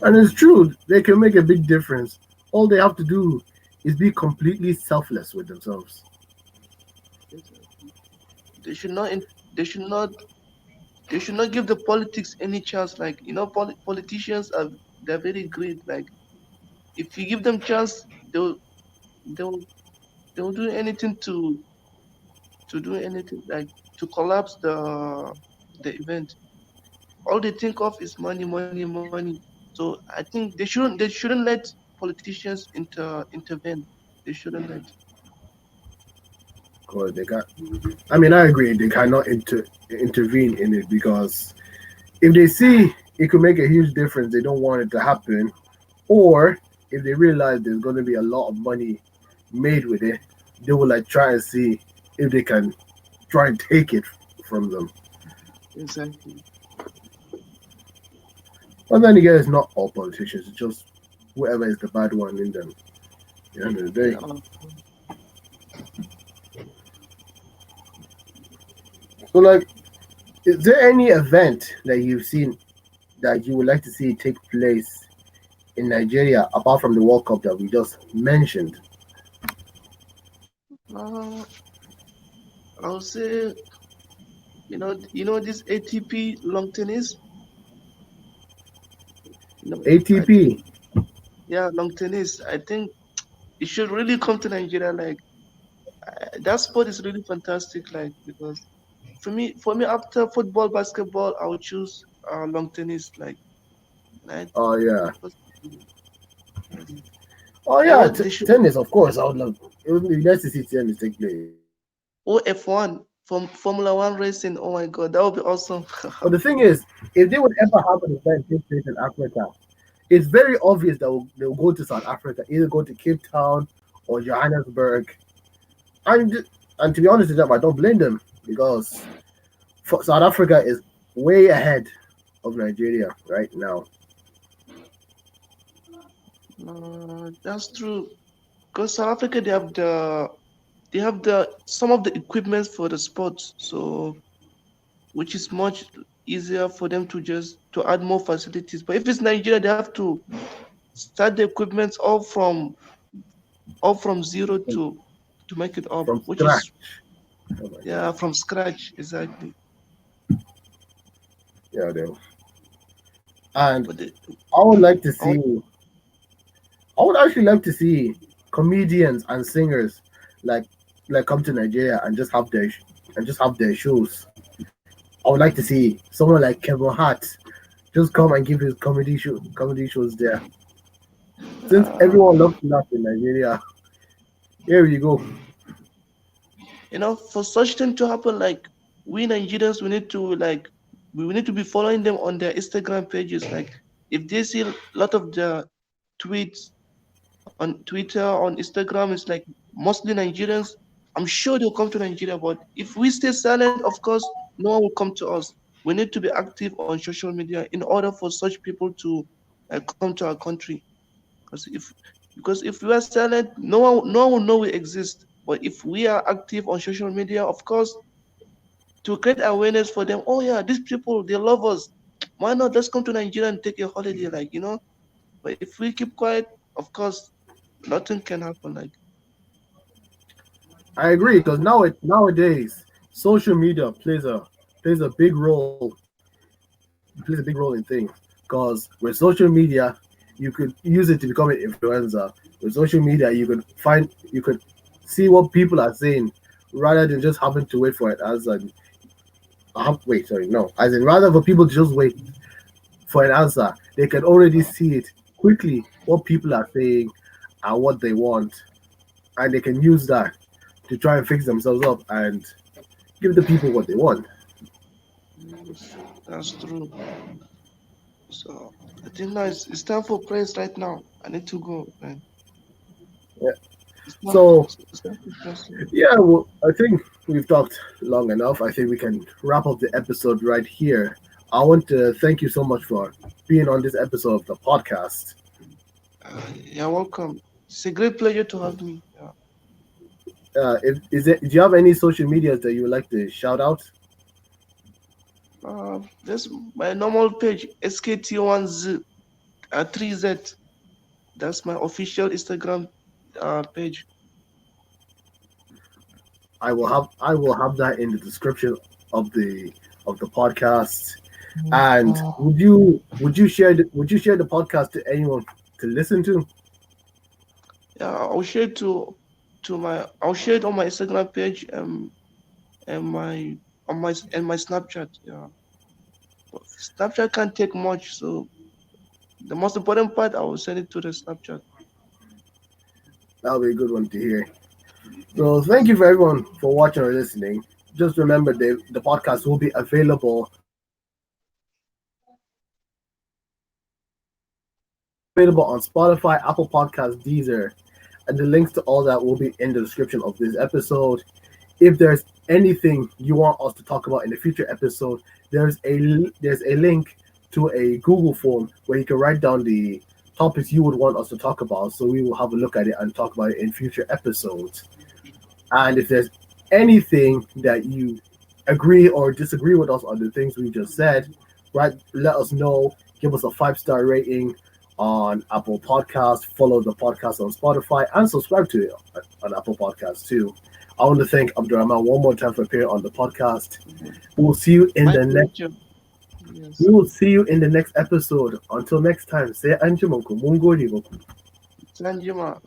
And it's true, they can make a big difference. All they have to do is be completely selfless with themselves. it's, they should not they should not they should not give the politics any chance. Like politicians are they're very great. Like if you give them chance, they'll they'll do anything to to do anything like to collapse the event. All they think of is money, money, money. So I think they shouldn't let politicians intervene. They shouldn't let. Because they got. I mean, I agree. They cannot intervene in it because if they see it could make a huge difference, they don't want it to happen. Or if they realize there's going to be a lot of money made with it, they will like try and see if they can try and take it from them. Exactly. But then again, it's not all politicians. It's just whoever is the bad one in them. At the end of the day. Yeah. So, like, is there any event that you've seen that you would like to see take place in Nigeria apart from the World Cup that we just mentioned? Uh, I'll say you know this ATP long tennis. I think ATP. yeah, long tennis. I think it should really come to Nigeria. Like that sport is really fantastic. Like because for me after football, basketball, I would choose long tennis. Like I, Oh yeah. because yes. Oh Yeah, yeah. what they should Tennis, of course. I would love. It would be nice to see tennis take place. oh F1 from Formula One racing. Oh my God, that would be awesome. But the thing is, if they would ever have an event take place in Africa, it's very obvious that they'll go to South Africa, either go to Cape Town or Johannesburg. And and to be honest with them, I don't blame them because South Africa is way ahead of Nigeria right now. That's true. Because South Africa, they have the some of the equipment for the sports, so which is much easier for them to just to add more facilities. But if it's Nigeria, they have to start the equipment all from zero to make it up, From which scratch. is Oh my yeah god. from scratch exactly. Yeah, they and But I would like to I want, see I would actually like to see comedians and singers like come to Nigeria and just have their shows. I would like to see someone like Kevin Hart just come and give his comedy shows there. Since uh, everyone loves to laugh in Nigeria, here you go. for such thing to happen, like we Nigerians, we need to be following them on their Instagram pages. Like if they see a lot of the tweets on Twitter, on Instagram, it's like mostly Nigerians. I'm sure they'll come to Nigeria, but if we stay silent, of course, no one will come to us. We need to be active on social media in order for such people to come to our country. Because if we are silent, no one will know we exist. But if we are active on social media, of course, to create awareness for them. Oh yeah, these people they love us. Why not? Let's come to Nigeria and take a holiday, like. But if we keep quiet, of course, nothing can happen. Like I agree because nowadays social media plays a big role plays a big role in things because with social media you could use it to become an influencer. With social media you could see what people are saying rather than just having to wait for it as an wait sorry no as in rather for people to just wait for an answer they can already see it quickly what people are saying and what they want and they can use that to try and fix themselves up and give the people what they want. that's true. So I think now it's time for praise right now. I need to go, man. Yeah. It's not. So It's time for praise. yeah, well, I think we've talked long enough. I think we can wrap up the episode right here. I want to thank you so much for being on this episode of the podcast. You're welcome. It's a great pleasure to have me. Yeah. Do you have any social medias that you would like to shout out? That's my normal page, SKT1Z 3Z. That's my official Instagram page. I will have that in the description of the podcast. And would you share the podcast to anyone to listen to? Yeah, I'll share it on my Instagram page. and my Snapchat. Yeah, but Snapchat can't take much, so the most important part I will send it to the Snapchat. That'll be a good one to hear. So thank you for everyone for watching or listening. Just remember the podcast will be available on Spotify, Apple Podcasts, Deezer, and the links to all that will be in the description of this episode. If there's anything you want us to talk about in the future episode, there's a link to a Google form where you can write down the topics you would want us to talk about. So we will have a look at it and talk about it in future episodes. And if there's anything that you agree or disagree with us on the things we just said, right, let us know. Give us a 5-star rating on Apple Podcasts. Follow the podcast on Spotify and subscribe to it on Apple Podcasts too. I want to thank Abdulrahman one more time for appearing on the podcast. We will see you in My the next. pleasure. Yes. We will see you in the next episode. Until next time, say Anjimanku Mungori Boku. Sanjima.